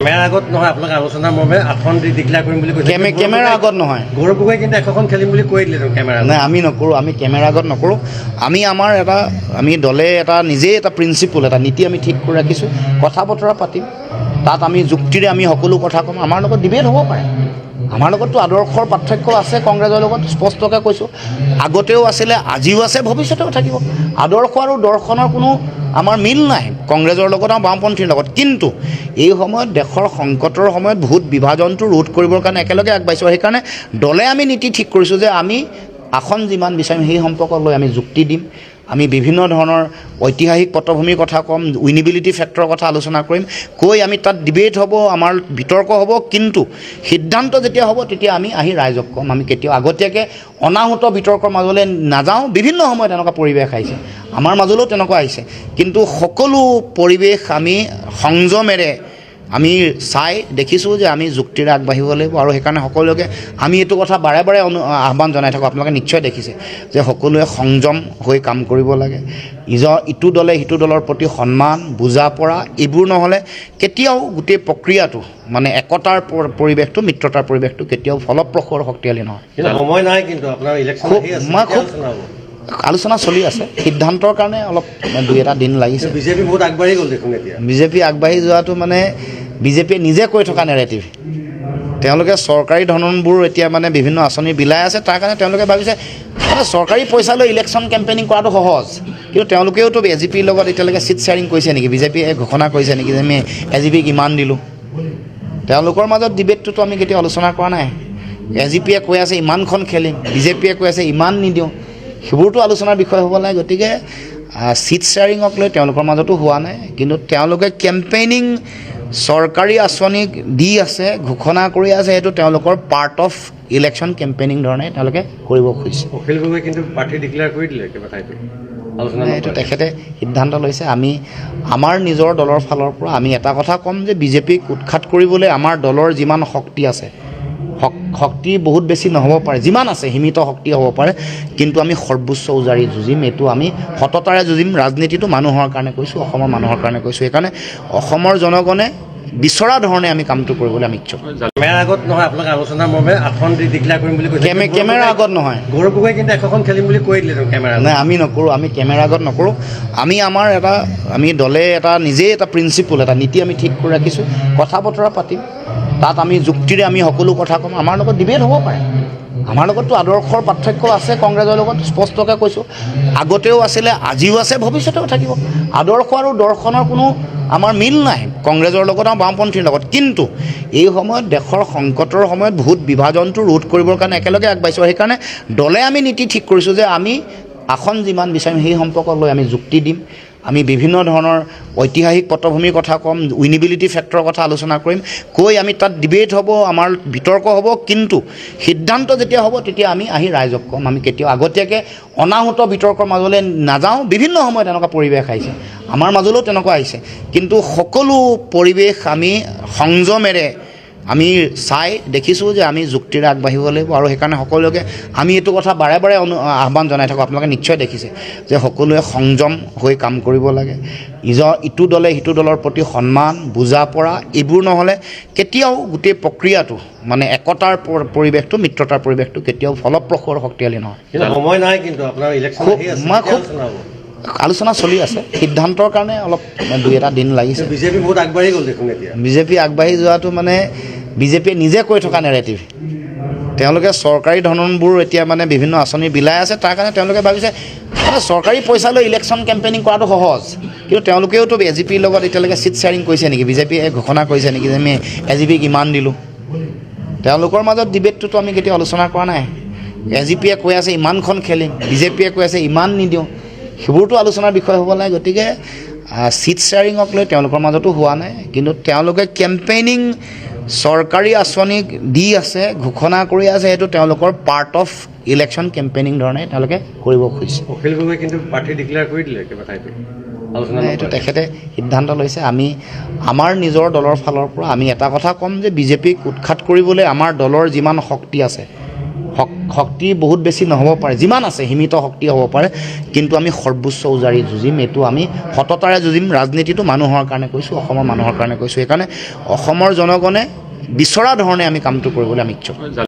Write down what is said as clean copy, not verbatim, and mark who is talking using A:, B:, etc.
A: কেমেৰাৰ আগত নহয় আপোনাক আলোচনাৰ মৰ্মে আসন ডিক্লেয়াৰ কৰিম বুলি কৈছে
B: কেমেৰাৰ আগত নহয়
A: গৌৰৱ গগৈ কিন্তু এখন খেলিম বুলি কৈ দিলে কেমেৰা
B: নাই আমি নকৰোঁ আমি কেমেৰাৰ আগত নকৰোঁ আমি দলে নিজেই এটা প্ৰিন্সিপল এটা নীতি আমি ঠিক কৰি ৰাখিছোঁ কথা বতৰা পাতিম তাত আমি যুক্তিৰে আমি সকলো কথা ক'ম আমাৰ লগত ডিবেট হ'ব পাৰে আমাৰ লগততো আদৰ্শৰ পাৰ্থক্য আছে কংগ্ৰেছৰ লগত স্পষ্টকৈ কৈছোঁ আগতেও আছিলে আজিও আছে ভৱিষ্যতেও থাকিব আদৰ্শ আৰু দৰ্শনৰ কোনো আমাৰ মিল নাই কংগ্ৰেছৰ লগত আৰু বামপন্থীৰ লগত কিন্তু এই সময়ত দেশৰ সংকটৰ সময়ত ভোট বিভাজনটো ৰোধ কৰিবৰ কাৰণে একেলগে আগবাঢ়িছোঁ সেইকাৰণে দলে আমি নীতি ঠিক কৰিছোঁ যে আমি আসন যিমান বিচাৰিম সেই সম্পৰ্ক লৈ আমি যুক্তি দিম আমি বিভিন্ন ধৰণৰ ঐতিহাসিক পটভূমিৰ কথা ক'ম উইনিবিলিটি ফেক্টৰৰ কথা আলোচনা কৰিম কৈ আমি তাত ডিবেট হ'ব আমাৰ বিতৰ্ক হ'ব কিন্তু সিদ্ধান্ত যেতিয়া হ'ব তেতিয়া আমি আহি ৰাইজক ক'ম আমি কেতিয়াও আগতীয়াকৈ অনাহুত বিতৰ্কৰ মাজলৈ নাযাওঁ বিভিন্ন সময়ত এনেকুৱা পৰিৱেশ আহিছে আমাৰ মাজলৈও তেনেকুৱা আহিছে কিন্তু সকলো পৰিৱেশ আমি সংযমেৰে আমি চাই দেখিছোঁ যে আমি যুক্তিৰে আগবাঢ়িব লাগিব আৰু সেইকাৰণে সকলোকে আমি এইটো কথা বাৰে বাৰে আহ্বান জনাই থাকোঁ আপোনালোকে নিশ্চয় দেখিছে যে সকলোৱে সংযম হৈ কাম কৰিব লাগে ইটো দলে সিটো দলৰ প্ৰতি সন্মান বুজা পৰা এইবোৰ নহ'লে কেতিয়াও গোটেই প্ৰক্ৰিয়াটো মানে একতাৰ পৰিৱেশটো মিত্ৰতাৰ পৰিৱেশটো কেতিয়াও ফলপ্ৰসূ আৰু শক্তিশালী নহয়
A: সময় নাই কিন্তু আপোনাৰ ইলেকশ্যন
B: মই খুব আলোচনা চলি আছে সিদ্ধান্তৰ কাৰণে অলপ দুই এটা দিন লাগিছে
A: বিজেপি বহুত আগবাঢ়ি গ'ল দেখোন এতিয়া
B: বিজেপি আগবাঢ়ি যোৱাটো মানে বিজেপিয়ে নিজে কৈ থকা নেৰেটিভ তেওঁলোকে চৰকাৰী ধনবোৰ এতিয়া মানে বিভিন্ন আঁচনি বিলাই আছে তাৰ কাৰণে তেওঁলোকে ভাবিছে মানে চৰকাৰী পইচা লৈ ইলেকশ্যন কেম্পেইনিং কৰাটো সহজ কিন্তু তেওঁলোকেওতো এ জি পিৰ লগত এতিয়ালৈকে চিট শ্বেয়াৰিং কৰিছে নেকি বিজেপিয়ে ঘোষণা কৰিছে নেকি যে আমি এ জি পিক ইমান দিলোঁ তেওঁলোকৰ মাজত ডিবেটটোতো আমি কেতিয়াও আলোচনা কৰা নাই এ জি পিয়ে কৈ আছে ইমানখন খেলিম বিজেপিয়ে কৈ আছে ইমান নিদিওঁ সেইবোৰতো আলোচনাৰ বিষয় হ'ব লাগে গতিকে চিট শ্বেয়াৰিঙক লৈ তেওঁলোকৰ মাজতো হোৱা নাই কিন্তু তেওঁলোকে কেম্পেইনিং চৰকাৰী আঁচনি দি আছে ঘোষণা কৰি আছে সেইটো তেওঁলোকৰ পাৰ্ট অফ ইলেকশ্যন কেম্পেইনিং ধৰণে তেওঁলোকে কৰিব খুজিছে
A: অখিল গগৈ কিন্তু প্ৰাৰ্থী ডিক্লেয়াৰ কৰি দিলে কিবা ঠাইটো
B: এইটো তেখেতে সিদ্ধান্ত লৈছে আমি আমাৰ নিজৰ দলৰ ফালৰ পৰা আমি এটা কথা ক'ম যে বিজেপিক উৎখাত কৰিবলৈ আমাৰ দলৰ যিমান শক্তি আছে শক্তি বহুত বেছি নহ'ব পাৰে যিমান আছে সীমিত শক্তি হ'ব পাৰে কিন্তু আমি সৰ্বোচ্চ উজাৰি যুঁজিম এইটো আমি সততাৰে যুঁজিম ৰাজনীতিটো মানুহৰ কাৰণে কৈছোঁ অসমৰ মানুহৰ কাৰণে কৈছোঁ সেইকাৰণে অসমৰ জনগণে বিচৰা ধৰণে আমি কামটো কৰিবলৈ আমি ইচ্ছুক
A: কেমেৰাৰ আগত নহয় আপোনাক আলোচনাৰ মৰ্মে আসন ডিক্লেয়াৰ কৰিম বুলি কৈছে
B: কেমেৰাৰ আগত নহয়
A: গৌৰৱ গগৈ কিন্তু এখন খেলিম বুলি কৈ দিলে কেমেৰা
B: নাই আমি নকৰোঁ আমি কেমেৰাৰ আগত নকৰোঁ আমি দলে নিজেই এটা প্ৰিন্সিপল এটা নীতি আমি ঠিক কৰি ৰাখিছোঁ কথা বতৰা পাতিম তাত আমি যুক্তিৰে আমি সকলো কথা ক'ম আমাৰ লগত ডিবেট হ'ব পাৰে আমাৰ লগততো আদৰ্শৰ পাৰ্থক্য আছে কংগ্ৰেছৰ লগত স্পষ্টকৈ কৈছোঁ আগতেও আছিলে আজিও আছে ভৱিষ্যতেও থাকিব আদৰ্শ আৰু দৰ্শনৰ কোনো আমাৰ মিল নাই কংগ্ৰেছৰ লগত আৰু বামপন্থীৰ লগত কিন্তু এই সময়ত দেশৰ সংকটৰ সময়ত ভোট বিভাজনটো ৰোধ কৰিবৰ কাৰণে একেলগে আগবাঢ়িছোঁ সেইকাৰণে দলে আমি নীতি ঠিক কৰিছোঁ যে আমি আসন যিমান বিচাৰিম সেই সম্পৰ্ক লৈ আমি যুক্তি দিম আমি বিভিন্ন ধৰণৰ ঐতিহাসিক পটভূমিৰ কথা ক'ম উইনিবিলিটি ফেক্টৰৰ কথা আলোচনা কৰিম কৈ আমি তাত ডিবেট হ'ব আমাৰ বিতৰ্ক হ'ব কিন্তু সিদ্ধান্ত যেতিয়া হ'ব তেতিয়া আমি আহি ৰাইজক ক'ম আমি কেতিয়াও আগতীয়াকৈ অনাহুত বিতৰ্কৰ মাজলৈ নাযাওঁ বিভিন্ন সময়ত এনেকুৱা পৰিৱেশ আহিছে আমাৰ মাজলৈও তেনেকুৱা আহিছে কিন্তু সকলো পৰিৱেশ আমি সংযমেৰে আমি চাই দেখিছোঁ যে আমি যুক্তিৰে আগবাঢ়িব লাগিব আৰু সেইকাৰণে সকলোকে আমি এইটো কথা বাৰে বাৰে আহ্বান জনাই থাকোঁ আপোনালোকে নিশ্চয় দেখিছে যে সকলোৱে সংযম হৈ কাম কৰিব লাগে ইটো দলে সিটো দলৰ প্ৰতি সন্মান বুজা পৰা এইবোৰ নহ'লে কেতিয়াও গোটেই প্ৰক্ৰিয়াটো মানে একতাৰ পৰিৱেশটো মিত্ৰতাৰ পৰিৱেশটো কেতিয়াও ফলপ্ৰসূ আৰু শক্তিশালী নহয়
A: সময় নাই কিন্তু আপোনাৰ ইলেকশ্যন
B: মই খুব আলোচনা চলি আছে সিদ্ধান্তৰ কাৰণে অলপ দুই এটা দিন লাগিছে
A: বিজেপি বহুত আগবাঢ়ি গ'ল দেখোন এতিয়া
B: বিজেপি আগবাঢ়ি যোৱাটো মানে বিজেপিয়ে নিজে কৈ থকা নেৰেটিভ তেওঁলোকে চৰকাৰী ধনবোৰ এতিয়া মানে বিভিন্ন আঁচনি বিলাই আছে তাৰ কাৰণে তেওঁলোকে ভাবিছে মানে চৰকাৰী পইচা লৈ ইলেকশ্যন কেম্পেইনিং কৰাটো সহজ কিন্তু তেওঁলোকেওতো এ জি পিৰ লগত এতিয়ালৈকে চিট শ্বেয়াৰিং কৰিছে নেকি বিজেপিয়ে ঘোষণা কৰিছে নেকি যে আমি এ জি পিক ইমান দিলোঁ তেওঁলোকৰ মাজত ডিবেটটোতো আমি কেতিয়াও আলোচনা কৰা নাই এ জি পিয়ে কৈ আছে ইমানখন খেলিম বিজেপিয়ে কৈ আছে ইমান নিদিওঁ সেইবোৰতো আলোচনাৰ বিষয় হ'ব লাগে গতিকে চিট শ্বেয়াৰিঙক লৈ তেওঁলোকৰ মাজতো হোৱা নাই কিন্তু তেওঁলোকে কেম্পেইনিং চৰকাৰী আঁচনি দি আছে ঘোষণা কৰি আছে সেইটো তেওঁলোকৰ পাৰ্ট অফ ইলেকশ্যন কেম্পেইনিং ধৰণে তেওঁলোকে কৰিব খুজিছে
A: অখিল গগৈ কিন্তু প্ৰাৰ্থী ডিক্লেয়াৰ কৰি দিলে কিবা ঠাইটো
B: এইটো তেখেতে সিদ্ধান্ত লৈছে আমি আমাৰ নিজৰ দলৰ ফালৰ পৰা আমি এটা কথা ক'ম যে বিজেপিক উৎখাত কৰিবলৈ আমাৰ দলৰ যিমান শক্তি আছে শক্তি বহুত বেছি নহ'ব পাৰে, যিমান আছে সীমিত শক্তি হ'ব পাৰে, কিন্তু আমি সৰ্বোচ্চ উজাৰি যুঁজিম। এইটো আমি সততাৰে যুঁজিম। ৰাজনীতিটো মানুহৰ কাৰণে কৈছোঁ, অসমৰ মানুহৰ কাৰণে কৈছোঁ। সেইকাৰণে অসমৰ জনগণে বিচৰা ধৰণে আমি কামটো কৰিবলৈ আমি ইচ্ছুক।